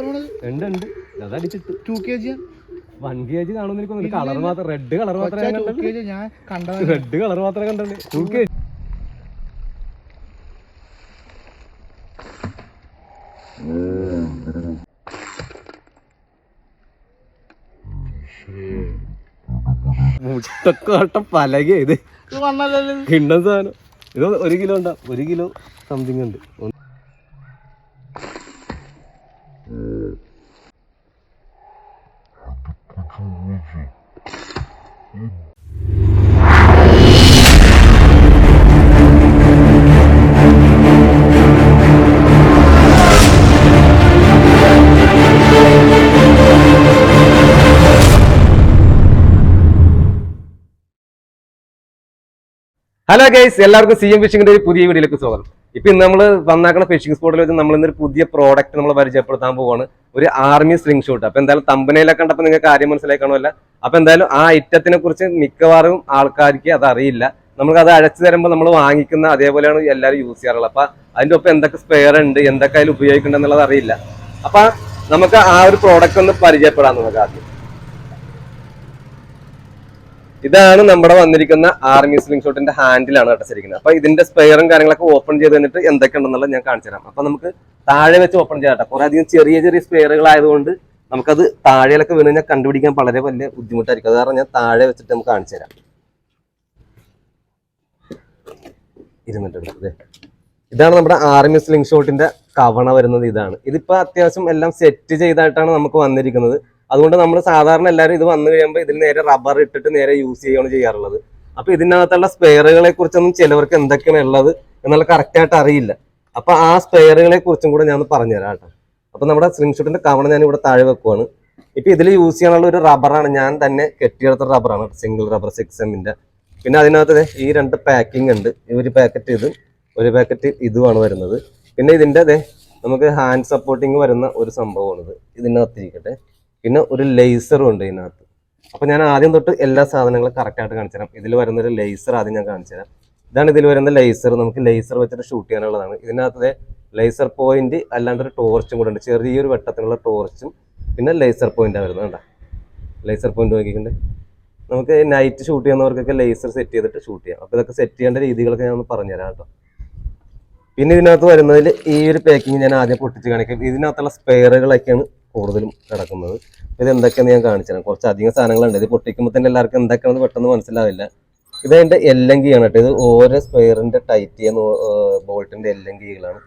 ഉണ്ട് ഉണ്ട് അതടിച്ചിട്ട് 2 kg 1 kg കാണുന്ന എനിക്ക് കളർ മാത്രം റെഡ് കളർ മാത്രമേ ഞാൻ കണ്ടത് റെഡ് കളർ മാത്രമേ കണ്ടുള്ളൂ 2 kg മുട്ടക്കോട്ട പലക ഇത് കിണ്ണം സാധനം ഇത് 1 കിലോ ഉണ്ടാ 1 കിലോ സംതിങ് ഉണ്ട്. ഹലോ ഗൈസ്, എല്ലാവർക്കും സി എം ഫിഷിങ്ങിന്റെ ഒരു പുതിയ വീഡിയോയിലേക്ക് സ്വാഗതം. ഇപ്പൊ ഇന്ന് നമ്മൾ വന്നാക്കുന്ന ഫിഷിംഗ് സ്പോട്ടിൽ വെച്ച് നമ്മൾ ഇന്നൊരു പുതിയ പ്രോഡക്റ്റ് നമ്മൾ പരിചയപ്പെടുത്താൻ പോവാണ്. ഒരു ആർമി സ്ലിംഗ് ഷൂട്ട്. അപ്പൊ എന്തായാലും തമ്പനയിലൊക്കെ കണ്ടപ്പോൾ നിങ്ങൾക്ക് കാര്യം മനസ്സിലായി കാണുമല്ല. അപ്പൊ എന്തായാലും ആ ഐറ്റത്തിനെ കുറിച്ച് മിക്കവാറും ആൾക്കാർക്ക് അത് അറിയില്ല. നമുക്ക് അത് അഴച്ചു തരുമ്പോൾ നമ്മൾ വാങ്ങിക്കുന്ന അതേപോലെയാണ് എല്ലാവരും യൂസ് ചെയ്യാറുള്ളത്. അപ്പൊ അതിന്റെ ഒപ്പം എന്തൊക്കെ സ്പെയർ ഉണ്ട്, എന്തൊക്കെ അതിൽ ഉപയോഗിക്കുന്നുണ്ട് എന്നുള്ളത് അറിയില്ല. അപ്പൊ നമുക്ക് ആ ഒരു പ്രോഡക്റ്റ് ഒന്ന് പരിചയപ്പെടാം. നമുക്ക് ആദ്യം ഇതാണ് നമ്മുടെ വന്നിരിക്കുന്ന ആർമി സ്ലിംഗ് ഷോട്ടിന്റെ ഹാൻഡിലാണ് കട്ടച്ചിരിക്കുന്നത്. അപ്പൊ ഇതിന്റെ സ്പെയറും കാര്യങ്ങളൊക്കെ ഓപ്പൺ ചെയ്ത് തന്നിട്ട് എന്തൊക്കെ ഉണ്ടെന്നുള്ളത് ഞാൻ കാണിച്ചു തരാം. അപ്പൊ നമുക്ക് താഴെ വെച്ച് ഓപ്പൺ ചെയ്യാം. കുറെ അധികം ചെറിയ ചെറിയ സ്പെയറുകളായതുകൊണ്ട് നമുക്കത് താഴെയൊക്കെ വീണ് കഴിഞ്ഞാൽ കണ്ടുപിടിക്കാൻ വളരെ വലിയ ബുദ്ധിമുട്ടായിരിക്കും. അത് കാരണം ഞാൻ താഴെ വെച്ചിട്ട് നമുക്ക് കാണിച്ചു തരാം. ഇരുന്നിട്ടുണ്ട്. ഇതാണ് നമ്മുടെ ആർമി സ്ലിംഗ് ഷോട്ടിന്റെ കവണ വരുന്നത്. ഇതാണ്. ഇതിപ്പോ അത്യാവശ്യം എല്ലാം സെറ്റ് ചെയ്തായിട്ടാണ് നമുക്ക് വന്നിരിക്കുന്നത്. അതുകൊണ്ട് നമ്മൾ സാധാരണ എല്ലാവരും ഇത് വന്നു കഴിയുമ്പോൾ ഇതിൽ നേരെ റബ്ബർ ഇട്ടിട്ട് നേരെ യൂസ് ചെയ്യുകയാണ് ചെയ്യാറുള്ളത്. അപ്പൊ ഇതിനകത്തുള്ള സ്പെയറുകളെ കുറിച്ചൊന്നും ചിലവർക്ക് എന്തൊക്കെയാണ് ഉള്ളത് എന്നുള്ള കറക്റ്റായിട്ട് അറിയില്ല. അപ്പൊ ആ സ്പെയറുകളെ കുറിച്ചും കൂടെ ഞാൻ പറഞ്ഞുതരാം കേട്ടോ. അപ്പൊ നമ്മുടെ സ്ലിംഗ് ഷോട്ടിന്റെ കവണ ഞാൻ ഇവിടെ താഴെ വെക്കുവാണ്. ഇപ്പൊ ഇതിൽ യൂസ് ചെയ്യാനുള്ള ഒരു റബ്ബറാണ്, ഞാൻ തന്നെ കെട്ടിയെടുത്ത റബ്ബറാണ്, സിംഗിൾ റബ്ബർ 6M-ന്റെ. പിന്നെ അതിനകത്ത് ഈ 2 പാക്കിംഗ് ഉണ്ട്. ഒരു പാക്കറ്റ് ഇതും ഒരു പാക്കറ്റ് ഇതുമാണ് വരുന്നത്. പിന്നെ ഇതിന്റെ നമുക്ക് ഹാൻഡ് സപ്പോർട്ടിങ് വരുന്ന ഒരു സംഭവമാണിത്. ഇതിനകത്തിരിക്കട്ടെ. പിന്നെ ഒരു ലേസറും ഉണ്ട് ഇതിനകത്ത്. അപ്പൊ ഞാൻ ആദ്യം തൊട്ട് എല്ലാ സാധനങ്ങളും കറക്റ്റായിട്ട് കാണിച്ചു തരാം. ഇതിൽ വരുന്നൊരു ലേസർ ആദ്യം ഞാൻ കാണിച്ചു തരാം. ഇതാണ് ഇതിൽ വരുന്ന ലേസർ. നമുക്ക് ലേസർ വെച്ചിട്ട് ഷൂട്ട് ചെയ്യാനുള്ളതാണ്. ഇതിനകത്ത് ലേസർ പോയിന്റ് അല്ലാണ്ട് ഒരു ടോർച്ചും കൂടെ ഉണ്ട്. ചെറിയൊരു വെട്ടത്തിനുള്ള ടോർച്ചും പിന്നെ ലേസർ പോയിന്റാണ് വരുന്നത്. കണ്ടോ, ലേസർ പോയിന്റ് നോക്കിയിട്ടുണ്ട്. നമുക്ക് നൈറ്റ് ഷൂട്ട് ചെയ്യുന്നവർക്കൊക്കെ ലേസർ സെറ്റ് ചെയ്തിട്ട് ഷൂട്ട് ചെയ്യാം. അപ്പൊ ഇതൊക്കെ സെറ്റ് ചെയ്യേണ്ട രീതികളൊക്കെ ഞാൻ ഒന്ന് പറഞ്ഞുതരാം കേട്ടോ. പിന്നെ ഇതിനകത്ത് വരുന്നതിൽ ഈ ഒരു പാക്കിങ് ഞാൻ ആദ്യം പൊട്ടിച്ച് കാണിക്കാം. ഇതിനകത്തുള്ള സ്പെയറുകളൊക്കെയാണ് കൂടുതലും കിടക്കുന്നത്. ഇത് എന്തൊക്കെയാണെന്ന് ഞാൻ കാണിച്ചു തരാം. കുറച്ച് അധികം സാധനങ്ങളുണ്ട്. ഇത് പൊട്ടിക്കുമ്പോൾ തന്നെ എല്ലാവർക്കും എന്തൊക്കെയാണെന്ന് പെട്ടെന്ന് മനസ്സിലാവില്ല. ഇതെൻ്റെ എല്ലങ്കിയാണ് കേട്ടോ. ഇത് ഓരോ സ്പെയറിന്റെ ടൈറ്റ് ചെയ്യുന്ന ബോൾട്ടിന്റെ എല്ലങ്കികളാണ്.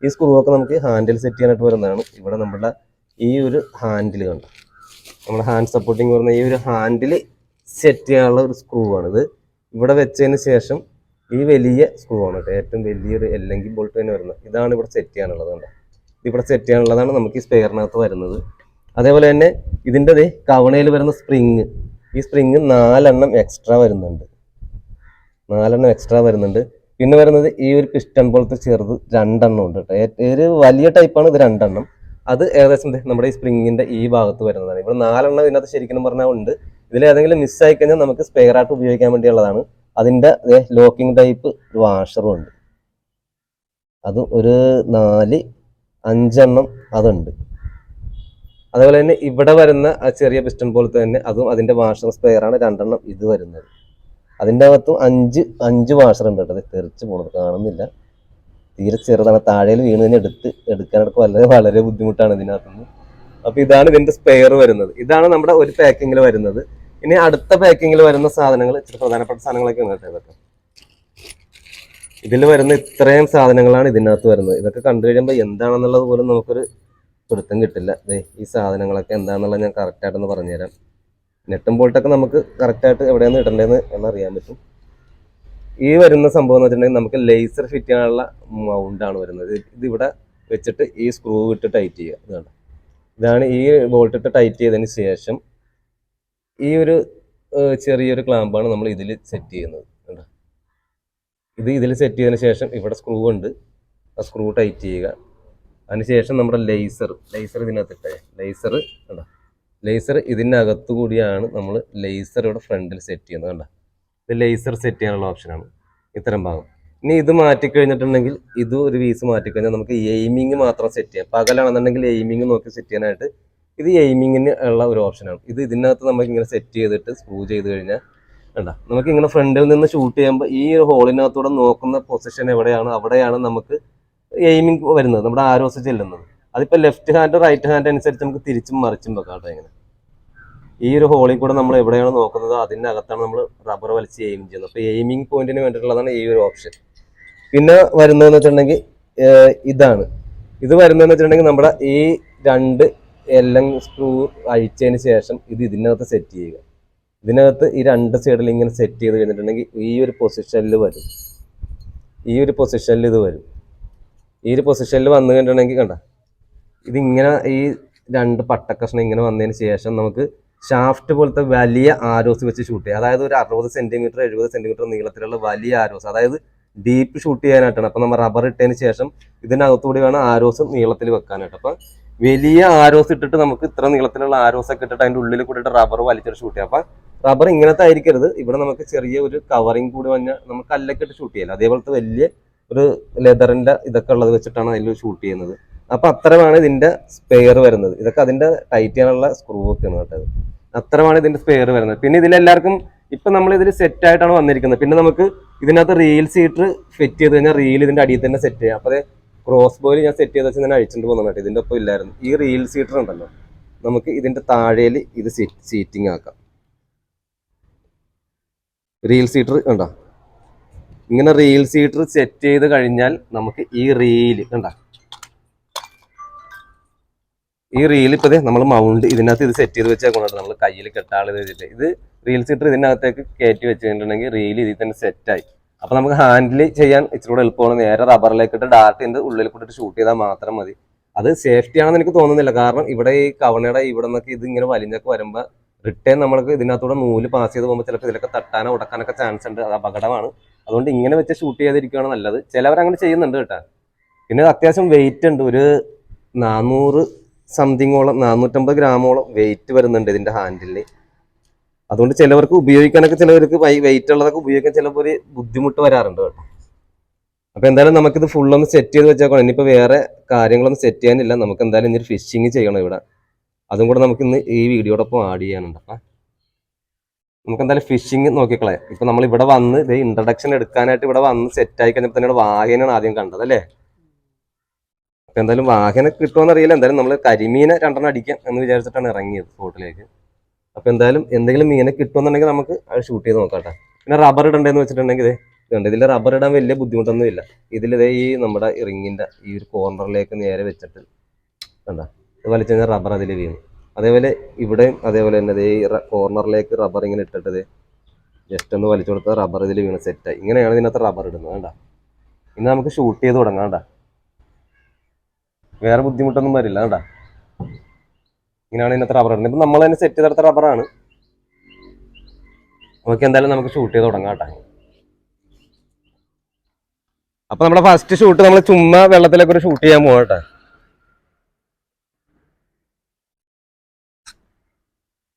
ഈ സ്ക്രൂ ഒക്കെ നമുക്ക് ഹാൻഡിൽ സെറ്റ് ചെയ്യാനായിട്ട് വരുന്നതാണ്. ഇവിടെ നമ്മുടെ ഈ ഒരു ഹാൻഡിൽ കണ്ടു, നമ്മുടെ ഹാൻഡ് സപ്പോർട്ടിങ് വരുന്ന ഈ ഒരു ഹാൻഡിൽ സെറ്റ് ചെയ്യാനുള്ള ഒരു സ്ക്രൂ ആണിത്. ഇവിടെ വെച്ചതിന് ശേഷം ഈ വലിയ സ്ക്രൂ ആണ് കേട്ടോ, ഏറ്റവും വലിയൊരു എല്ലങ്കി ബോൾട്ട് തന്നെ വരുന്നത്. ഇതാണ് ഇവിടെ സെറ്റ് ചെയ്യാനുള്ളത്. കണ്ടോ, ഇവിടെ സെറ്റ് ചെയ്യാനുള്ളതാണ് നമുക്ക് ഈ സ്പെയറിനകത്ത് വരുന്നത്. അതേപോലെ തന്നെ ഇതിൻ്റെ കവണയിൽ വരുന്ന സ്പ്രിങ്, ഈ സ്പ്രിങ് 4 എണ്ണം എക്സ്ട്രാ വരുന്നുണ്ട്. 4 എണ്ണം എക്സ്ട്രാ വരുന്നുണ്ട്. പിന്നെ വരുന്നത് ഈ ഒരു പിസ്റ്റൺ പോലത്തെ ചെറുത് 2 എണ്ണം ഉണ്ട് കേട്ടോ. ഒരു വലിയ ടൈപ്പാണ് ഇത് 2 എണ്ണം. അത് ഏകദേശം നമ്മുടെ ഈ സ്പ്രിങ്ങിന്റെ ഈ ഭാഗത്ത് വരുന്നതാണ്. ഇവിടെ 4 എണ്ണം ഇതിനകത്ത് ശരിക്കും പറഞ്ഞാൽ ഉണ്ട്. ഇതിൽ ഏതെങ്കിലും മിസ്സായി കഴിഞ്ഞാൽ നമുക്ക് സ്പെയർ ആയിട്ട് ഉപയോഗിക്കാൻ വേണ്ടിയുള്ളതാണ്. അതിൻ്റെ ലോക്കിംഗ് ടൈപ്പ് വാഷറും ഉണ്ട്. അതും ഒരു 4-5 എണ്ണം അതുണ്ട്. അതേപോലെ തന്നെ ഇവിടെ വരുന്ന ആ ചെറിയ പിസ്റ്റൺ പോലത്തെ തന്നെ അതും അതിന്റെ വാഷർ സ്പെയറാണ് 2 എണ്ണം ഇത് വരുന്നത്. അതിൻ്റെ അകത്തും 5 വാഷർ ഉണ്ട് കേട്ടോ. അത് തെറിച്ച് പോണത് കാണുന്നില്ല, തീരെ ചെറുതാണ്. താഴെ വീണ് കഴിഞ്ഞാൽ എടുക്കാനൊക്കെ വളരെ ബുദ്ധിമുട്ടാണ് ഇതിനകത്തുനിന്ന്. അപ്പൊ ഇതാണ് ഇതിന്റെ സ്പെയർ വരുന്നത്. ഇതാണ് നമ്മുടെ ഒരു പാക്കിങ്ങിൽ വരുന്നത്. ഇനി അടുത്ത പാക്കിങ്ങിൽ വരുന്ന സാധനങ്ങൾ ഇച്ചിരി പ്രധാനപ്പെട്ട സാധനങ്ങളൊക്കെ ഉണ്ട് കേട്ടോ. ഇതൊക്കെ ഇതിൽ വരുന്ന ഇത്രയും സാധനങ്ങളാണ് ഇതിനകത്ത് വരുന്നത്. ഇതൊക്കെ കണ്ടു കഴിയുമ്പോൾ എന്താണെന്നുള്ളത് പോലും നമുക്കൊരു പിടുത്തം കിട്ടില്ല. ഈ സാധനങ്ങളൊക്കെ എന്താണെന്നുള്ളത് ഞാൻ കറക്റ്റായിട്ടൊന്ന് പറഞ്ഞുതരാം. നെട്ടും ബോൾട്ടൊക്കെ നമുക്ക് കറക്റ്റായിട്ട് എവിടെയാണ് ഇടേണ്ടതെന്ന് എന്നറിയാൻ പറ്റും. ഈ വരുന്ന സംഭവം എന്ന് വെച്ചിട്ടുണ്ടെങ്കിൽ നമുക്ക് ലേസർ ഫിറ്റ് ചെയ്യാനുള്ള മൗണ്ടാണ് വരുന്നത്. ഇതിവിടെ വെച്ചിട്ട് ഈ സ്ക്രൂ ഇട്ട് ടൈറ്റ് ചെയ്യുക. ഇതാണ് ഈ ബോൾട്ട് ഇട്ട് ടൈറ്റ് ചെയ്തതിന് ശേഷം ഈ ഒരു ചെറിയൊരു ക്ലാമ്പാണ് നമ്മൾ ഇതിൽ സെറ്റ് ചെയ്യുന്നത്. ഇതിൽ സെറ്റ് ചെയ്തതിന് ശേഷം ഇവിടെ സ്ക്രൂ ഉണ്ട്, ആ സ്ക്രൂ ടൈറ്റ് ചെയ്യുക. അതിനുശേഷം നമ്മുടെ ലേസർ ഇതിനകത്തിട്ടേ ലേസർ ഇതിനകത്തു കൂടിയാണ് നമ്മൾ ലേസർ ഇവിടെ ഫ്രണ്ടിൽ സെറ്റ് ചെയ്യുന്നത്. കണ്ട, ഇത് ലേസർ സെറ്റ് ചെയ്യാനുള്ള ഓപ്ഷനാണ് ഇത്തരം ഭാഗം. ഇനി ഇത് മാറ്റിക്കഴിഞ്ഞിട്ടുണ്ടെങ്കിൽ ഇത് ഒരു പീസ് മാറ്റിക്കഴിഞ്ഞാൽ നമുക്ക് എയിമിങ് മാത്രം സെറ്റ് ചെയ്യാം. പകലാണെന്നുണ്ടെങ്കിൽ എയിമിങ് നോക്കി സെറ്റ് ചെയ്യാനായിട്ട് ഇത് എയിമിങ്ങിന് ഉള്ള ഒരു ഓപ്ഷനാണ്. ഇത് ഇതിനകത്ത് നമുക്ക് ഇങ്ങനെ സെറ്റ് ചെയ്തിട്ട് സ്ക്രൂ ചെയ്ത് കഴിഞ്ഞാൽ വേണ്ട നമുക്ക് ഇങ്ങനെ ഫ്രണ്ടിൽ നിന്ന് ഷൂട്ട് ചെയ്യുമ്പോൾ ഈ ഒരു ഹോളിനകത്തൂടെ നോക്കുന്ന പൊസിഷൻ എവിടെയാണ് അവിടെയാണ് നമുക്ക് എയിമിങ് വരുന്നത്, നമ്മുടെ ആരോസ് ചെല്ലുന്നത്. അതിപ്പോൾ ലെഫ്റ്റ് ഹാൻഡ് റൈറ്റ് ഹാൻഡ് അനുസരിച്ച് നമുക്ക് തിരിച്ചും മറിച്ചും വെക്കാം കേട്ടോ. ഇങ്ങനെ ഈ ഒരു ഹോളിൽ കൂടെ നമ്മൾ എവിടെയാണ് നോക്കുന്നത് അതിനകത്താണ് നമ്മൾ റബ്ബർ വലിച്ച് എയിം ചെയ്യുന്നത്. അപ്പോൾ എയിമിങ് പോയിന്റിന് വേണ്ടിയിട്ടുള്ളതാണ് ഈ ഒരു ഓപ്ഷൻ. പിന്നെ വരുന്നതെന്ന് വെച്ചിട്ടുണ്ടെങ്കിൽ ഇതാണ്. ഇത് വരുന്നതെന്ന് വെച്ചിട്ടുണ്ടെങ്കിൽ നമ്മുടെ ഈ രണ്ട് എല്ലാം സ്ക്രൂ അഴിച്ചതിന് ശേഷം ഇത് ഇതിനകത്ത് സെറ്റ് ചെയ്യുക. ഇതിനകത്ത് ഈ രണ്ട് സൈഡിൽ ഇങ്ങനെ സെറ്റ് ചെയ്ത് കഴിഞ്ഞിട്ടുണ്ടെങ്കിൽ ഈ ഒരു പൊസിഷനിൽ വരും. ഈ ഒരു പൊസിഷനിൽ ഇത് വരും. ഈ ഒരു പൊസിഷനിൽ വന്നു കഴിഞ്ഞിട്ടുണ്ടെങ്കിൽ കണ്ട ഇതിങ്ങനെ ഈ രണ്ട് പട്ടക്കഷ്ണം ഇങ്ങനെ വന്നതിന് ശേഷം നമുക്ക് ഷാഫ്റ്റ് പോലത്തെ വലിയ ആരോസ് വെച്ച് ഷൂട്ട് ചെയ്യാം. അതായത് ഒരു 60 സെന്റിമീറ്റർ 70 സെന്റിമീറ്റർ നീളത്തിലുള്ള വലിയ ആരോസ്, അതായത് ഡീപ്പ് ഷൂട്ട് ചെയ്യാനായിട്ടാണ്. അപ്പം നമ്മൾ റബ്ബർ ഇട്ടതിന് ശേഷം ഇതിനകത്തുകൂടി വേണം ആരോസ് നീളത്തിൽ വെക്കാനായിട്ട്. അപ്പം വലിയ ആരോസ് ഇട്ടിട്ട് നമുക്ക് ഇത്ര നീളത്തിലുള്ള ആരോസ് ഒക്കെ ഇട്ടിട്ട് അതിൻ്റെ ഉള്ളിൽ കൂടിയിട്ട് റബ്ബർ വലിച്ചിട്ട് ഷൂട്ട് ചെയ്യാം. അപ്പം റബ്ബർ ഇങ്ങനത്തെ ആയിരിക്കരുത്. ഇവിടെ നമുക്ക് ചെറിയ ഒരു കവറിങ് കൂടി വന്നാൽ നമുക്ക് കല്ലൊക്കെ ഇട്ട് ഷൂട്ട് ചെയ്യാം. അതേപോലത്തെ വലിയ ഒരു ലെതറിന്റെ ഇതൊക്കെ ഉള്ളത് വെച്ചിട്ടാണ് അതിൽ ഷൂട്ട് ചെയ്യുന്നത്. അപ്പൊ അത്രമാണ് ഇതിന്റെ സ്പെയർ വരുന്നത്. ഇതൊക്കെ അതിന്റെ ടൈറ്റ് ചെയ്യാനുള്ള സ്ക്രൂ ഒക്കെയാണ് കേട്ടത്. അത്രമാണ് ഇതിന്റെ സ്പെയർ വരുന്നത്. പിന്നെ ഇതിലെല്ലാവർക്കും ഇപ്പൊ നമ്മൾ ഇതിൽ സെറ്റ് ആയിട്ടാണ് വന്നിരിക്കുന്നത്. പിന്നെ നമുക്ക് ഇതിനകത്ത് റീൽ സീറ്റർ ഫിറ്റ് ചെയ്ത് കഴിഞ്ഞാൽ റീൽ ഇതിന്റെ അടിയിൽ തന്നെ സെറ്റ് ചെയ്യാം. അപ്പൊ ക്രോസ് ബോയിൽ ഞാൻ സെറ്റ് ചെയ്ത് വെച്ച് ഞാൻ അഴിച്ചിട്ട് പോകുന്നുണ്ട്. ഇതിന്റെ ഒപ്പം ഇല്ലായിരുന്നു. ഈ റീൽ സീറ്റർ ഉണ്ടല്ലോ, നമുക്ക് ഇതിന്റെ താഴേൽ ഇത് സീറ്റിംഗ് ആക്കാം. റീൽ സീറ്റർ കണ്ടോ, ഇങ്ങനെ റീൽ സീറ്റർ സെറ്റ് ചെയ്ത് കഴിഞ്ഞാൽ നമുക്ക് ഈ റീല് കണ്ട ഈ റീൽ ഇപ്പൊ നമ്മൾ മൗണ്ട് ഇതിനകത്ത് ഇത് സെറ്റ് ചെയ്ത് വെച്ചേക്കുന്നുണ്ട്. നമ്മൾ കയ്യിൽ കെട്ടാളത് വെച്ചിട്ട് ഇത് റീൽ സീറ്റർ ഇതിനകത്തേക്ക് കയറ്റി വെച്ച് കഴിഞ്ഞിട്ടുണ്ടെങ്കിൽ റീൽ ഇതിൽ തന്നെ സെറ്റായി. അപ്പൊ നമുക്ക് ഹാൻഡിൽ ചെയ്യാൻ ഇച്ചിരി കൂടെ എളുപ്പമാണ്. നേരെ റബ്ബറിലേക്ക് ഇട്ട് ഡാർട്ട് ചെയ്ത് ഉള്ളിൽ കൂട്ടിട്ട് ഷൂട്ട് ചെയ്താൽ മാത്രം മതി. അത് സേഫ്റ്റി ആണെന്ന് എനിക്ക് തോന്നുന്നില്ല. കാരണം ഇവിടെ ഈ കവണയുടെ ഇവിടെ നിന്നൊക്കെ ഇത് ഇങ്ങനെ വലിഞ്ഞൊക്കെ വരുമ്പോൾ റിട്ടേൺ നമ്മൾക്ക് ഇതിനകത്തൂടെ നൂല് പാസ് ചെയ്ത് പോകുമ്പോൾ ചിലപ്പോൾ ഇതിലൊക്കെ തട്ടാനോ ഉടക്കാനൊക്കെ ചാൻസ് ഉണ്ട്. അത് അപകടമാണ്. അതുകൊണ്ട് ഇങ്ങനെ വെച്ച് ഷൂട്ട് ചെയ്തിരിക്കുകയാണ് നല്ലത്. ചിലവരങ്ങനെ ചെയ്യുന്നുണ്ട് കേട്ടോ. പിന്നെ അത്യാവശ്യം വെയിറ്റ് ഉണ്ട്. ഒരു 400 സംതിങ്ങോളം 450 ഗ്രാമോളം വെയിറ്റ് വരുന്നുണ്ട് ഇതിന്റെ ഹാൻഡിലിന്. അതുകൊണ്ട് ചിലവർക്ക് ഉപയോഗിക്കാനൊക്കെ ചിലവർക്ക് വെയിറ്റ് ഉള്ളതൊക്കെ ഉപയോഗിക്കാൻ ചിലപ്പോൾ ഒരു ബുദ്ധിമുട്ട് വരാറുണ്ട് കേട്ടോ. അപ്പൊ എന്തായാലും നമുക്കിത് ഫുള്ളൊന്ന് സെറ്റ് ചെയ്ത് വെച്ചേക്കണം. ഇനിയിപ്പോൾ വേറെ കാര്യങ്ങളൊന്നും സെറ്റ് ചെയ്യാനില്ല. നമുക്ക് എന്തായാലും ഇനി ഫിഷിങ് ചെയ്യണം ഇവിടെ. അതും കൂടെ നമുക്ക് ഇന്ന് ഈ വീഡിയോടൊപ്പം ആഡ് ചെയ്യാനുണ്ട്. അപ്പം നമുക്ക് എന്തായാലും ഫിഷിങ് നോക്കിക്കളയാം. ഇപ്പൊ നമ്മൾ ഇവിടെ വന്ന് ഇത് ഇൻട്രഡക്ഷൻ എടുക്കാനായിട്ട് ഇവിടെ വന്ന് സെറ്റ് ആയി കഴിഞ്ഞപ്പോൾ തന്നെ വാഹനാണ് ആദ്യം കണ്ടത് അല്ലേ. അപ്പൊ എന്തായാലും വാഹനം കിട്ടുമെന്നറിയില്ല. എന്തായാലും നമ്മൾ കരിമീനെ 2 അടിക്കാം എന്ന് വിചാരിച്ചിട്ടാണ് ഇറങ്ങിയത് സ്പോട്ടിലേക്ക്. അപ്പൊ എന്തായാലും എന്തെങ്കിലും മീനെ കിട്ടുമെന്നുണ്ടെങ്കിൽ നമുക്ക് അത് ഷൂട്ട് ചെയ്ത് നോക്കാം കേട്ടോ. പിന്നെ റബ്ബർ ഇടണ്ടെന്ന് വെച്ചിട്ടുണ്ടെങ്കിൽ ഇതുണ്ട്. ഇതിൽ റബ്ബർ ഇടാൻ വലിയ ബുദ്ധിമുട്ടൊന്നും ഇല്ല. ഇതിലിതേ ഈ നമ്മുടെ റിങ്ങിന്റെ ഈ ഒരു കോർണറിലേക്ക് നേരെ വെച്ചിട്ട് കണ്ടോ വലിച്ചു കഴിഞ്ഞാൽ റബ്ബർ അതിൽ വീണു. അതേപോലെ ഇവിടെയും അതേപോലെ തന്നെ ഈ കോർണറിലേക്ക് റബ്ബർ ഇങ്ങനെ ഇട്ടിട്ട് ജസ്റ്റ് ഒന്ന് വലിച്ചു കൊടുത്താൽ റബ്ബർ ഇതിൽ വീണ് സെറ്റായി. ഇങ്ങനെയാണ് ഇതിനകത്ത് റബ്ബർ ഇടുന്നത് വേണ്ട. ഇനി നമുക്ക് ഷൂട്ട് ചെയ്ത് തുടങ്ങാം വേണ്ട. വേറെ ബുദ്ധിമുട്ടൊന്നും വരില്ല വേണ്ട. ഇങ്ങനെയാണ് ഇതിനകത്ത് റബ്ബർ ഇടുന്നത്. ഇപ്പം നമ്മൾ തന്നെ സെറ്റ് ചെയ്തെടുത്ത റബ്ബറാണ്. ഓക്കെ, എന്തായാലും നമുക്ക് ഷൂട്ട് ചെയ്ത് തുടങ്ങാം കേട്ടോ. അപ്പൊ നമ്മുടെ ഫസ്റ്റ് ഷൂട്ട് നമ്മൾ ചുമ്മാ വെള്ളത്തിലൊക്കെ ഒരു ഷൂട്ട് ചെയ്യാൻ പോകാം കേട്ടോ.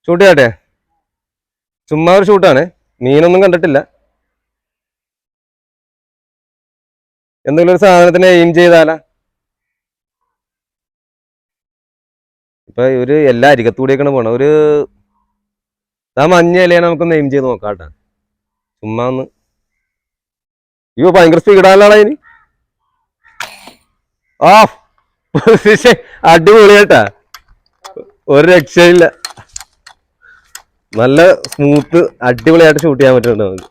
ഷൂട്ട് ചെയ്യട്ടെ, ചുമ്മാ ഒരു ഷൂട്ടാണ്. മീനൊന്നും കണ്ടിട്ടില്ല. എന്തെങ്കിലും ഒരു സാധനത്തിന് എയിം ചെയ്താലാ. ഇപ്പൊ ഒരു എല്ലാ അരികത്തൂടെയൊക്കെയാണ് പോണ. ഒരു മഞ്ഞ ഇലയാണ് നമുക്കൊന്ന് എയിം ചെയ്ത് നോക്കാം കേട്ടാ. ചുമ്മാ ഒന്ന്. അയ്യോ ഭയങ്കര സ്പീഡാണല്ലോ ഇനി. ആ അടിപൊളിയാട്ടാ, ഒരു രക്ഷയില്ല. നല്ല സ്മൂത്ത് അടിപൊളിയായിട്ട് ഷൂട്ട് ചെയ്യാൻ പറ്റുന്നുണ്ട് നമുക്ക്.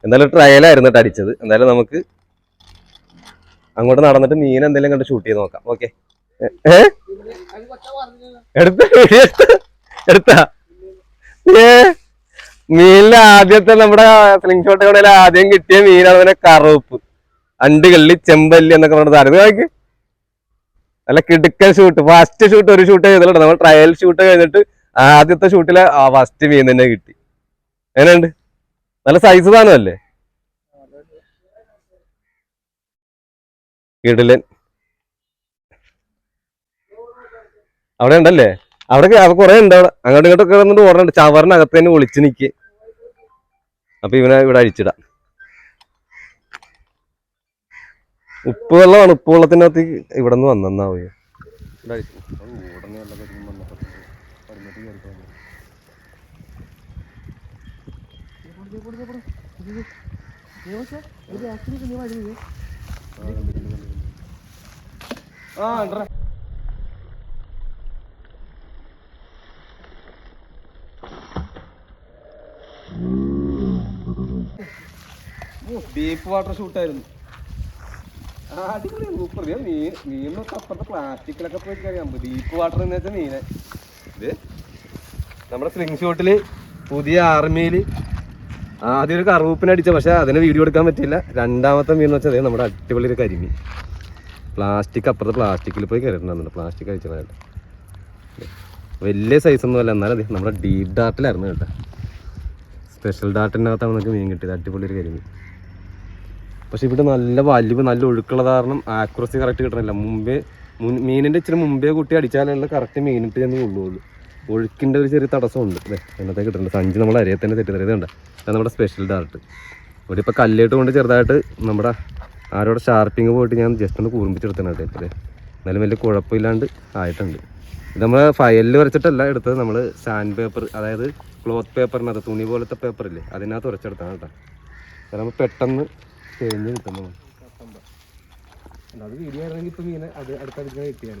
എന്തായാലും ട്രയലായിരുന്നു കേട്ടോ അടിച്ചത്. എന്തായാലും നമുക്ക് അങ്ങോട്ട് നടന്നിട്ട് മീൻ എന്തെങ്കിലും കണ്ട് ഷൂട്ട് ചെയ്ത് നോക്കാം. ഓക്കെ, എടുത്താ മീനിലെ ആദ്യത്തെ നമ്മുടെ സ്ലിംഗ് ഷോട്ട് കടയിൽ ആദ്യം കിട്ടിയ മീനാണ് അതിനെ കറുപ്പ് 2 കള്ളി ചെമ്പല്ലി എന്നൊക്കെ പറഞ്ഞത്. അറിവ് നോക്കി നല്ല കിടുക്കൻ ഷൂട്ട്. ഫസ്റ്റ് ഷൂട്ട് ഒരു ഷൂട്ട് ചെയ്തിട്ടുണ്ട്. നമ്മൾ ട്രയൽ ഷൂട്ട് കഴിഞ്ഞിട്ട് ആദ്യത്തെ ഷൂട്ടിലെ ഫസ്റ്റ് മീൻ തന്നെ കിട്ടി. എങ്ങനെയുണ്ട്? നല്ല സൈസ് സാധനമല്ലേ? കിടിലൻ. അവിടെ ഉണ്ടല്ലേ, അവിടെ കുറെ ഉണ്ട്. അവിടെ അങ്ങോട്ടും ഇങ്ങോട്ടൊക്കെ വന്നിട്ട് ഓടുന്നുണ്ട്. ചവറിനകത്ത് തന്നെ ഒളിച്ച് നിൽക്കുക. അപ്പൊ ഇവനെ ഇവിടെ അഴിച്ചിടാം. ഉപ്പ് വെള്ളമാണ്. ഉപ്പ് വെള്ളത്തിനകത്ത് ഇവിടെ നിന്ന് വന്നാവോ ഡീപ്പ് വാട്ടർ ഷൂട്ടായിരുന്നു. അടിപൊളി സൂപ്പർ. മീനൊക്കെ അപ്പുറത്തെ പ്ലാസ്റ്റിക്കിലൊക്കെ പോയി കഴിയാൻ ഡീപ്പ് വാട്ടർ എന്ന് വെച്ചാൽ മീനെ. ഇത് നമ്മുടെ സ്ലിംഗ് ഷോട്ടില് പുതിയ ആർമിയിൽ ആദ്യം ഒരു കറുപ്പിനടിച്ച, പക്ഷെ അതിനെ വീഡിയോ എടുക്കാൻ പറ്റില്ല. രണ്ടാമത്തെ മീൻ എന്ന് വെച്ചാൽ നമ്മുടെ അടിപൊളി ഒരു കരിമീൻ. പ്ലാസ്റ്റിക് അപ്പുറത്ത് പ്ലാസ്റ്റിക്കിൽ പോയി കയറിയിട്ടുണ്ടായിരുന്നു. പ്ലാസ്റ്റിക് അടിച്ചതായിട്ട് വലിയ സൈസൊന്നും അല്ല, എന്നാലും അതെ നമ്മുടെ ഡീപ്പ് ഡാർട്ടിലായിരുന്നു കേട്ടോ. സ്പെഷ്യൽ ഡാർട്ടിനകത്താണ് നമുക്ക് മീൻ കിട്ടിയത്. അടിപൊളി ഒരു കരിമീൻ. പക്ഷെ ഇവിടെ നല്ല വലിവ്, നല്ല ഒഴുക്കുള്ള കാരണം ആക്യുറസി കറക്റ്റ് കിട്ടണില്ല. മീനിൻ്റെ ഇച്ചിരി മുമ്പേ കുട്ടി അടിച്ചാലുള്ള കറക്റ്റ് മീനിട്ട് ചെന്ന് കൊള്ളുള്ളൂ. ഒഴുക്കിൻ്റെ ഒരു ചെറിയ തടസ്സമുണ്ട്. അതെ എന്നത്തെ കിട്ടുന്നുണ്ട്. സഞ്ചി നമ്മൾ അരയെ തന്നെ തെറ്റിദ്ധറിയതുണ്ട്. അത് നമ്മുടെ സ്പെഷ്യൽ ഡാർട്ട്. ഇവിടെ ഇപ്പോൾ കല്ലിട്ട് കൊണ്ട് ചെറുതായിട്ട് നമ്മുടെ ആരോടെ ഷാർപ്പിങ് പോയിട്ട് ഞാൻ ജസ്റ്റ് ഒന്ന് കൂർമ്പിച്ചെടുത്തതാണ് കേട്ടോ. അതെ എന്നാലും വലിയ കുഴപ്പമില്ലാണ്ട് ആയിട്ടുണ്ട്. ഇത് നമ്മൾ ഫയലിൽ വരച്ചിട്ടല്ല എടുത്തത്. നമ്മൾ സാൻഡ് പേപ്പർ, അതായത് ക്ലോത്ത് പേപ്പറിനകത്ത് തുണി പോലത്തെ പേപ്പറില്ലേ അതിനകത്ത് ഉരച്ചെടുത്താണ് കേട്ടോ. അതാകുമ്പോൾ പെട്ടെന്ന് തേഞ്ഞ് കിട്ടുന്നു. അത് വീഡിയോ ആയിരുന്നെങ്കിൽ ഇപ്പം മീനെ അത് അടുത്തടുത്ത് കിട്ടിയാൽ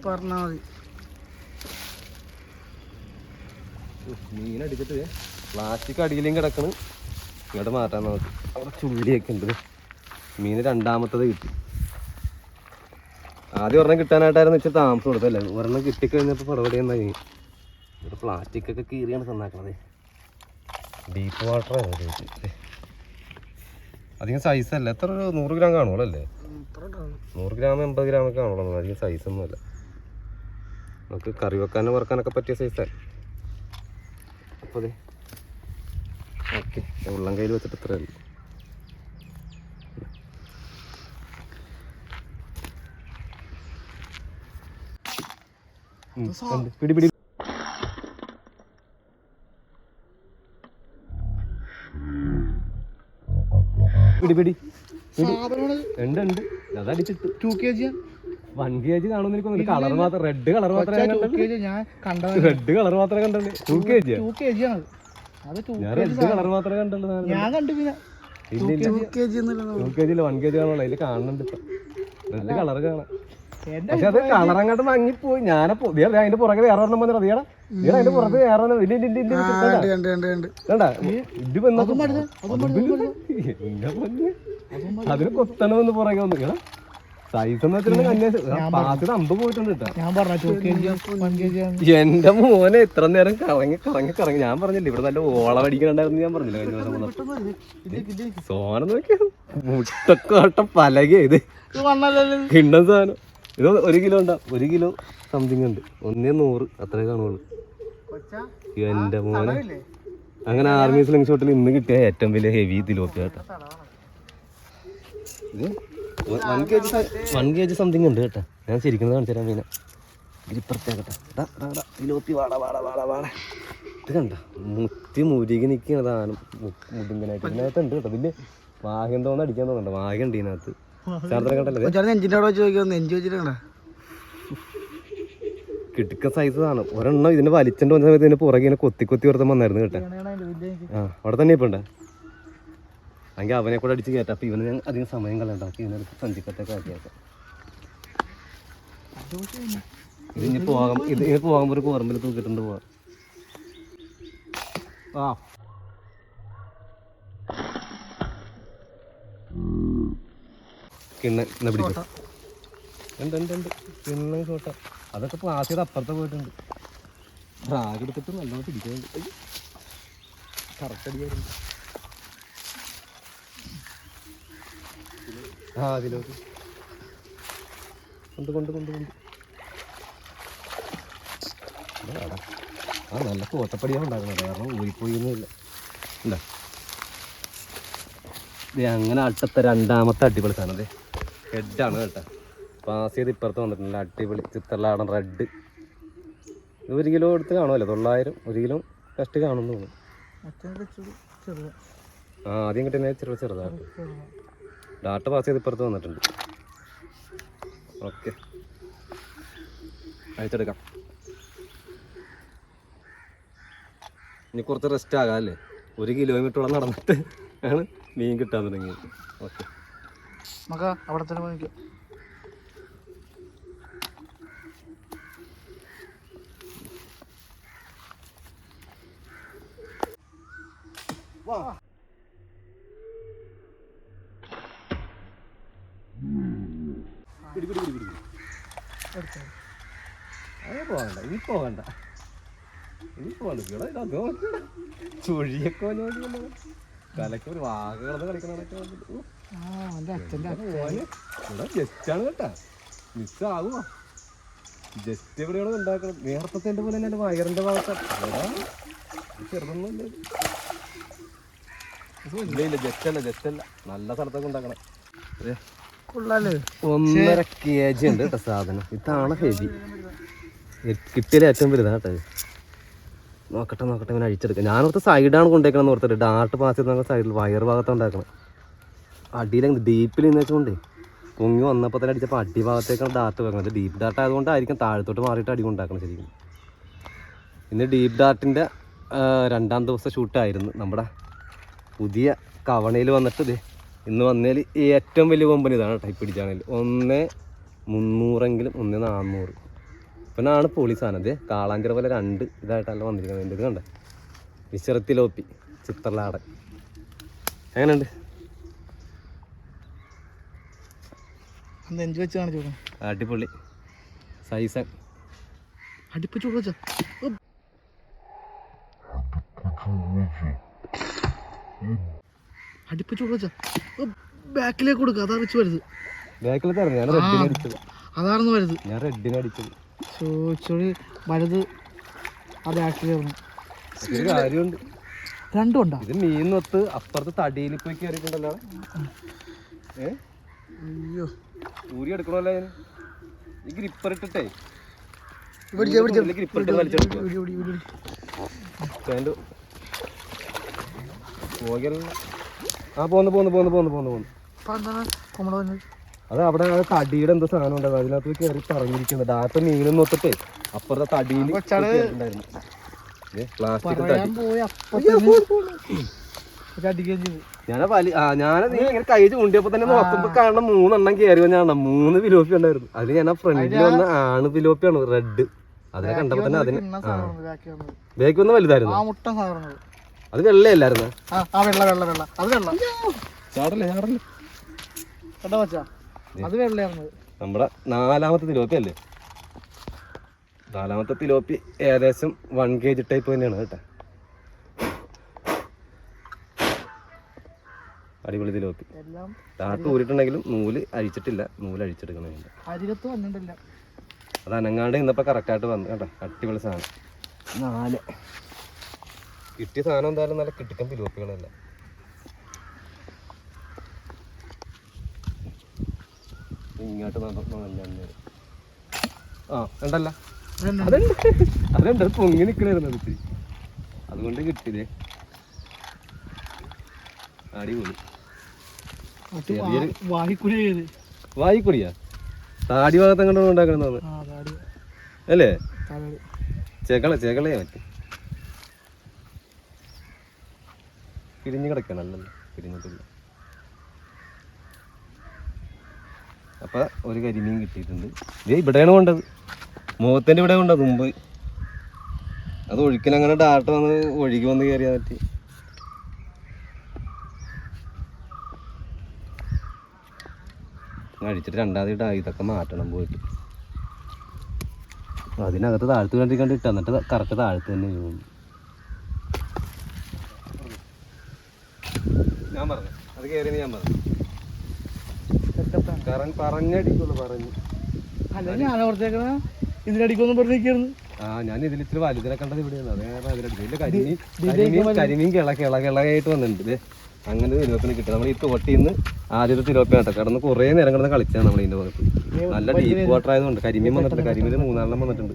പറഞ്ഞാൽ മതി. മീൻ അടിച്ചിട്ട് പ്ലാസ്റ്റിക് അടിയിലും കിടക്കണം. ഇങ്ങോട്ട് മാറ്റാൻ നമുക്ക്. അവിടെ ചുള്ളിയൊക്കെ ഉണ്ട്. മീൻ രണ്ടാമത്തത് കിട്ടി. ആദ്യം ഒരെണ്ണം കിട്ടാനായിട്ടായിരുന്നു വെച്ചാൽ താമസം കൊടുത്തല്ലേ. ഒരെണ്ണം കിട്ടിക്കഴിഞ്ഞപ്പോൾ പടപടി എന്നായി. ഇവിടെ പ്ലാസ്റ്റിക് ഒക്കെ കീറിയാണ് തന്നാക്കണത്. ഡീപ്പ് വാട്ടറാണ് ചോദിച്ചത്. അധികം സൈസല്ല. എത്ര 100 ഗ്രാം കാണുള്ളൂ അല്ലേ? 100 ഗ്രാം 80 ഗ്രാമൊക്കെ കാണുള്ളൂ. അധികം സൈസൊന്നുമല്ല. നമുക്ക് കറി വെക്കാനും വറക്കാനൊക്കെ പറ്റിയ സൈസാണ്. അപ്പോൾ അതെ ഓക്കെ. ഉള്ളം കയ്യിൽ വെച്ചിട്ട് ഇത്രയല്ല. പിടി പിടി പിടി പിടി ഉണ്ട് ഉണ്ട്. അതടിച്ചിട്ട് 2 kg 1 kg കാണുന്ന എനിക്ക് കളർ മാത്രം, റെഡ് കളർ മാത്രമേ റെഡ് കളർ മാത്രമേ കണ്ടുള്ളൂ. 2 kg ഞാൻ റെഡ് കളർ മാത്രമേ കണ്ടുള്ളൂ. 2 kg ഇല്ല 1 kg കാണുള്ളൂ. അതിൽ കാണുന്നുണ്ട് ഇപ്പൊ റെഡ് കളർ കാണാം. പക്ഷെ അത് കളറങ്ങോട്ട് മങ്ങിപ്പോയി. ഞാനപ്പോ അതിന്റെ പുറകെ വേറെ ഒരെണ്ണം വന്നിട്ട് അതിയാടാ അതിന്റെ പുറത്ത് വേറെ അതിന് കൊത്തണമെന്ന് പുറകെ വന്നു. സൈസ് എന്ന് വെച്ചിട്ടുണ്ടെങ്കിൽ അമ്പ് പോയിട്ടുണ്ട് കേട്ടോ. എന്റെ മോനെ ഇത്ര നേരം കറങ്ങി കറങ്ങി കറങ്ങി. ഞാൻ പറഞ്ഞില്ല ഇവിടെ നല്ല ഓളം അടിക്കണ്ടായിരുന്നു. ഞാൻ പറഞ്ഞില്ല കഴിഞ്ഞ ദിവസം സോനം നോക്കിയാ മുട്ടക്കോട്ടം പലക. ഇത് കിണ്ണം സാധനം. ഇത് 1 കിലോ ഉണ്ടാവും. 1 കിലോ സംതിങ് ഉണ്ട്. 100 അത്രേ കാണുള്ളൂ. എന്റെ മോനെ അങ്ങനെ ആർമി സ്ലിംഗ് ഷോട്ടിൽ ഇന്ന് കിട്ടിയ ഏറ്റവും വലിയ ഹെവി തിലോപ്പിയ കേട്ടോ. ഇത് 1 kg സംതിങ് ഉണ്ട് കേട്ടോ. ഞാൻ ശരിക്കും കാണിച്ചു തരാം മീനെ. ഇത് പ്രത്യേകട്ടോ തിലോപ്പി വാട വാട വാട വാട. ഇത് കണ്ട മുത്തി മുരുകി നിൽക്കുന്ന സാധനം മുടുങ്ങനായിട്ട് ഇതിനകത്ത് ഉണ്ട് കേട്ടോ. വലിയ വാഹ്യം തോന്നുന്നു അടിക്കാൻ തോന്നുന്നുണ്ട്. വാഹ്യം ഉണ്ട് ഇതിനകത്ത്. കിട്ടുക്ക സൈസ് ആണ്. ഒരെണ്ണം ഇതിന് വലിച്ചോണ്ട് വന്ന സമയത്ത് ഇതിന് പുറകെ ഇങ്ങനെ കൊത്തി കൊത്തി വെറുതെ വന്നായിരുന്നു കേട്ടോ. ആ അവിടെ തന്നെ ഇപ്പൊ ഉണ്ട്. അല്ലെങ്കിൽ അവനെ കൂടെ അടിച്ച് കയറ്റാം. അപ്പൊ ഇവന് ഞാൻ അധികം സമയം കളയണ്ടാക്കി ഇതിനടുത്ത് സഞ്ചിക്കത്തൊക്കെ ആക്കിയേക്കാം. ഇതിന് പോകുമ്പോൾ ഒരു കോറമ്പിൽ തൂക്കിട്ടുണ്ട് പോവാം. ആ കിണ്ണ പിടിക്കും. ഉണ്ട് ഉണ്ട് ഉണ്ട്. കിണ്ണ ഷോട്ട അതൊക്കെ പ്ലാസ്റ്റിയുടെ അപ്പുറത്തെ പോയിട്ടുണ്ട്. ബ്രാഗ് എടുത്തിട്ട് നല്ലോണം പിടിക്കുന്നുണ്ട്. കറക്റ്റ് അടിയായിരുന്നു. ആ അതിലോട്ട് കൊണ്ട് കൊണ്ട് കൊണ്ട് കൊണ്ട് ആ നല്ല കോട്ടപ്പടിയാണ് ഉണ്ടാക്കുന്നത്. കാരണം ഊരിപ്പോയൊന്നുമില്ല. ഇല്ല ഇത് അങ്ങനെ അട്ടത്തെ രണ്ടാമത്തെ അടിപൊളി സാധനം. അതെ ഹെഡാണ് കേട്ടോ. പാസ് ചെയ്ത് ഇപ്പുറത്ത് വന്നിട്ടുണ്ട്. അടിപൊളി ചിത്രലാടൻ റെഡ്. 1 കിലോ എടുത്ത് കാണുമല്ലോ. 900 1 കിലോ കഷ്ട് കാണുന്നു തോന്നുന്നു. ആദ്യം കിട്ടുന്ന ചെറുതാണ്. ഡാറ്റ പാസ് ചെയ്ത് ഇപ്പുറത്ത് വന്നിട്ടുണ്ട്. ഓക്കെ, അയച്ചെടുക്കാം. ഇനി കുറച്ച് റെസ്റ്റ് ആകാം അല്ലേ? 1 കിലോമീറ്ററോളം നടന്നിട്ട് ആണ് മീൻ കിട്ടാൻ തുടങ്ങിയത്. ഓക്കെ, നമുക്ക് അവിടെ തന്നെ പോയിക്കാം. പോകണ്ട, ഇനി പോകണ്ട, ചൊഴിയൊക്കെ കലക്ക് ഒരു വാഗ കിടന്ന് കളിക്കണൊക്കെ ജസ്റ്റാണ് കേട്ടാ. മിസ്സാകുമോ? ജസ്റ്റ് എവിടെയാണ് ഉണ്ടാക്കണം. നേരത്തെ പോലെ തന്നെ എൻ്റെ വയറിൻ്റെ ഭാഗത്താണ്. ചെറുതൊന്നും ഇല്ല, ജസ്റ്റല്ല നല്ല സ്ഥലത്തൊക്കെ ഉണ്ടാക്കണം. 1.5 kg ഉണ്ട് കേട്ടോ സാധനം. ഇതാണ് ഹെവി കിട്ടിയാലും ഏറ്റവും വലുതാണ് കേട്ടോ. നോക്കട്ടെ ഇങ്ങനെ അഴിച്ചെടുക്കാം. ഞാനോർത്ത് സൈഡാണ് കൊണ്ടുവയ്ക്കണം ഓർത്തിട്ട്. ഡാർട്ട് പാസ് ചെയ്ത് സൈഡിൽ വയർ ഭാഗത്ത് ഉണ്ടാക്കണം. അടിയിലെങ്കിൽ ഡീപ്പിൽ നിന്ന് വെച്ചുകൊണ്ടേ പൊങ്ങി വന്നപ്പോൾ തന്നെ അടിച്ചപ്പോൾ അടി ഭാഗത്തേക്കാണ് ഡാർട്ട് വെക്കുന്നത്. ഡീപ്പ് ഡാർട്ട് ആയതുകൊണ്ടായിരിക്കും താഴത്തോട്ട് മാറിയിട്ട് അടി കൊണ്ടാക്കണം ശരിക്കും. ഇന്ന് ഡീപ്പ് ഡാർട്ടിൻ്റെ 2ാം ദിവസം ഷൂട്ടായിരുന്നു. നമ്മുടെ പുതിയ കവണയിൽ വന്നിട്ട് ഇത് ഇന്ന് വന്നതിൽ ഏറ്റവും വലിയ കൊമ്പനി ഇതാണ് ടൈപ്പ് പിടിച്ചാണെങ്കിൽ 1,300 1,400. ഇപ്പനാണ് പൊളി സാധനം. ഇത് കാളാഞ്ചിറ പോലെ 2 ഇതായിട്ടല്ല വന്നിരിക്കുന്നത്. എൻ്റെ ഇത് കണ്ടേ, വിശറത്തിലോപ്പി ചിത്രലാടൻ. എങ്ങനെയുണ്ട്? അടിപൊളി സൈസൻ. ബാക്കിലേക്ക് കൊടുക്കുക. അതാണ് വെച്ച് വരുന്നത്. ബാക്കിലത്തെ ഞാൻ റെഡിനെ അടിച്ചത്. അതാണെന്ന് വരുന്നത്. ഞാൻ റെഡിനെ അടിച്ചത്. വലുത് ആ ബാക്കിലായിരുന്നു. ഒരു കാര്യമുണ്ട്, രണ്ടും ഉണ്ടോ? ഇത് മീനൊത്ത് അപ്പുറത്ത് തടിയിൽ പോയി കയറിയിട്ടുണ്ടല്ലോ. അയ്യോ, ഊരി എടുക്കണമല്ലോ ഞാൻ. ഈ ഗ്രിപ്പർ ഇട്ടിട്ടേ ഗ്രിപ്പർ ഇട്ട് വലിച്ചെടുക്കും. അത് അവിടെ തടിയുടെ എന്തോ സാധനം ഉണ്ടാവും. അതിനകത്ത് കയറി പറഞ്ഞിരിക്കുന്നത്. ഡാറ്റ മീനൊന്നും ഒത്തിട്ടേ അപ്പുറത്തെ തടിയിൽ പ്ലാസ്റ്റിക് ഞാനത് ഇങ്ങനെ കൈ ചൂണ്ടിയപ്പോ തന്നെ നോക്കുമ്പോ കാണണം 3 എണ്ണം കയറി വന്നാണ്. 3 പിലോപ്പി ഉണ്ടായിരുന്നു. അതിൽ ഞാൻ ഫ്രണ്ടിൽ വന്ന ആണ് പിലോപ്പിയാണ് റെഡ്. അതിനെ കണ്ടപ്പോ തന്നെ അതിന് ബേക്ക് വന്ന് വലുതായിരുന്നു. അത് വെള്ളയല്ലായിരുന്നു. നമ്മുടെ 4ാമത്തെ തിലോപ്പി അല്ലേ? 4ാമത്തെ തിലോപ്പി ഏകദേശം 1 kg ടൈപ്പ് തന്നെയാണ് കേട്ടോ. അടിപൊളി തിലോപ്പി. ഡാർട്ട് ഊരിട്ടുണ്ടെങ്കിലും നൂല് അഴിച്ചിട്ടില്ല. നൂല് അഴിച്ചെടുക്കണുണ്ട്. അത് അനങ്ങാണ്ട് ഇന്നപ്പോ കറക്റ്റായിട്ട് വന്നു കേട്ടോ. അടിപൊളി സാധനം. 4 കിട്ടിയ സാധനം എന്തായാലും നല്ല കിട്ടിക്കാൻ തിലോപ്പികളല്ല. ഇങ്ങോട്ട് ഉണ്ടല്ല, അതുണ്ട്. പൊങ്ങി നിക്കണായിരുന്നു അത്. അതുകൊണ്ട് കിട്ടിയതേ. അടിപൊളി. വായിക്കുടിയാ താടി ഭാഗത്ത് അങ്ങോട്ട് ഉണ്ടാക്കണമെന്നാണ് അല്ലേ? ചെകളെ പറ്റും. പിരിഞ്ഞ് കിടക്കണല്ലോ, പിരിഞ്ഞിട്ടില്ല. അപ്പൊ ഒരു കരിമീൻ കിട്ടിയിട്ടുണ്ട്. ഇവിടെയാണ് കൊണ്ടത്, മുഖത്തിന്റെ ഇവിടെ കൊണ്ടത് മുമ്പ്. അത് ഒഴുക്കിനങ്ങനെ ഡാർട്ട് വന്ന് ഒഴുകി വന്ന് കയറിയാൽ പറ്റി. അഴിച്ചിട്ട് 2ാമത് ഇതൊക്കെ മാറ്റണം പോയിട്ട്. അതിനകത്ത് താഴ്ത്ത് കണ്ടിട്ട് ഇട്ട് എന്നിട്ട് കറക്റ്റ് താഴ്ത്ത് തന്നെ പോകുന്നു. ഞാൻ പറഞ്ഞു അത് കയറി ഞാൻ പറഞ്ഞു പറഞ്ഞടിക്കുള്ളൂ പറഞ്ഞു. ഞാൻ ഇതിൽ ഇത്തിരി വലുതിനെ കണ്ടത് ഇവിടെയാണ്. അത് കാരണം അതിലടിച്ചു. കരിമീൻ കിളകിളകായിട്ട് വന്നിട്ടുണ്ട്. അങ്ങനെ തിലോപ്പിനെ കിട്ടും. നമ്മൾ ഈ തോട്ടിന്ന് ആദ്യത്തെ തിലോപ്പി കേട്ടോ. കിടന്ന് കുറേ നേരം കിടന്ന് കളിച്ചാണ് നമ്മൾ ഇതിന്റെ ഭാഗത്ത്. നല്ല ഡീപ്പ് വാട്ടർ ആയതുകൊണ്ട് കരിമീൻ വന്നിട്ടുണ്ട്. കരിമീൻ 3 വന്നിട്ടുണ്ട്.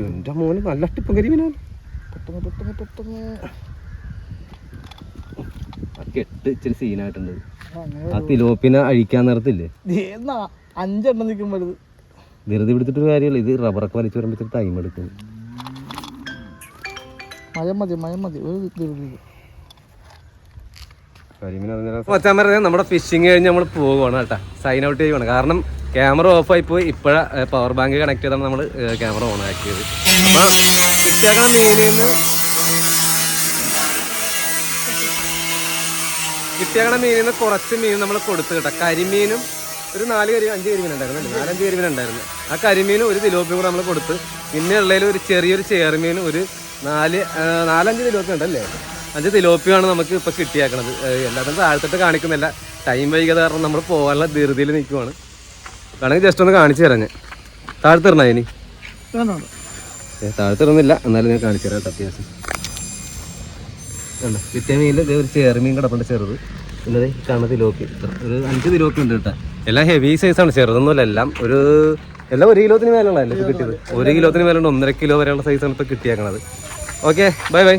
എന്റെ മോന് നല്ല അട്ടിപ്പം കരിമീനാണ്. ആ കെട്ട് ഇച്ചിരി സീനായിട്ടുണ്ട്. ആ തിലോപ്പിനെ അഴിക്കാൻ നേരത്തില്ലേ 5 നിൽക്കും വലുത്. ധൃതി പിടിച്ചിട്ട് കാര്യമില്ല, ഇത് റബ്ബറൊക്കെ വലിച്ചു വരുമ്പോൾ ഇച്ചിരി ടൈം എടുക്കും. മയം മതി നമ്മുടെ ഫിഷിങ് കഴിഞ്ഞ് നമ്മൾ പോവുകയാണ് കേട്ടോ, സൈൻ ഔട്ട് ചെയ്യുവാണ്. കാരണം ക്യാമറ ഓഫായി പോയി. ഇപ്പോഴാ പവർ ബാങ്ക് കണക്ട് ചെയ്താണ് നമ്മൾ ക്യാമറ ഓൺ ആക്കിയത്. അപ്പൊ കിട്ടിയേക്കണ മീനിൽ നിന്ന് കുറച്ച് മീൻ നമ്മൾ കൊടുത്തു കേട്ടോ. കരിമീനും ഒരു 5 കരിമീൻ ഉണ്ടായിരുന്നു, 4-5 കരിമീൻ ഉണ്ടായിരുന്നു. ആ കരിമീനും ഒരു തിലോപ്പിയും കൂടെ നമ്മൾ കൊടുത്ത്, പിന്നെ ഉള്ളതിൽ ഒരു ചെറിയൊരു ചേർമീനും ഒരു 4-5 തിലോപ്പി ഉണ്ടല്ലേ, 5 തിലോപ്പിയാണ് നമുക്ക് ഇപ്പൊ കിട്ടിയേക്കണത്. എല്ലാത്തിനും താഴ്ത്തിട്ട് കാണിക്കുന്നില്ല, ടൈം വൈകാതെ കാരണം നമ്മൾ പോകാനുള്ള ധൃതിയിൽ നിൽക്കുവാണ്. വേണമെങ്കിൽ ജസ്റ്റ് ഒന്ന് കാണിച്ചു തരാം. ഞാൻ താഴ്ത്തിറണ ഇനി താഴ്ത്തിറന്നില്ല, എന്നാലും ഞാൻ കാണിച്ചു തരാം. അത്യാവശ്യം കണ്ടോ, കിട്ടിയ മീനിൽ ഒരു ചേർമീൻ കിടപ്പുണ്ട് ചെറുത്. പിന്നെ കാണുന്ന തിലോപ്പി ഒരു 5 തിലോപ്പി ഉണ്ട് കേട്ടോ. എല്ലാം ഹെവി സൈസാണ്, ചെറുതൊന്നുമല്ല. എല്ലാം 1 കിലോത്തിന് മേലുള്ളതല്ലേ ഇപ്പോൾ കിട്ടിയത്. 1 കിലോത്തിന് മേലുണ്ട്, 1.5 കിലോ വരെയുള്ള സൈസാണ് ഇപ്പോൾ കിട്ടിയേക്കണത്. Okay, bye bye.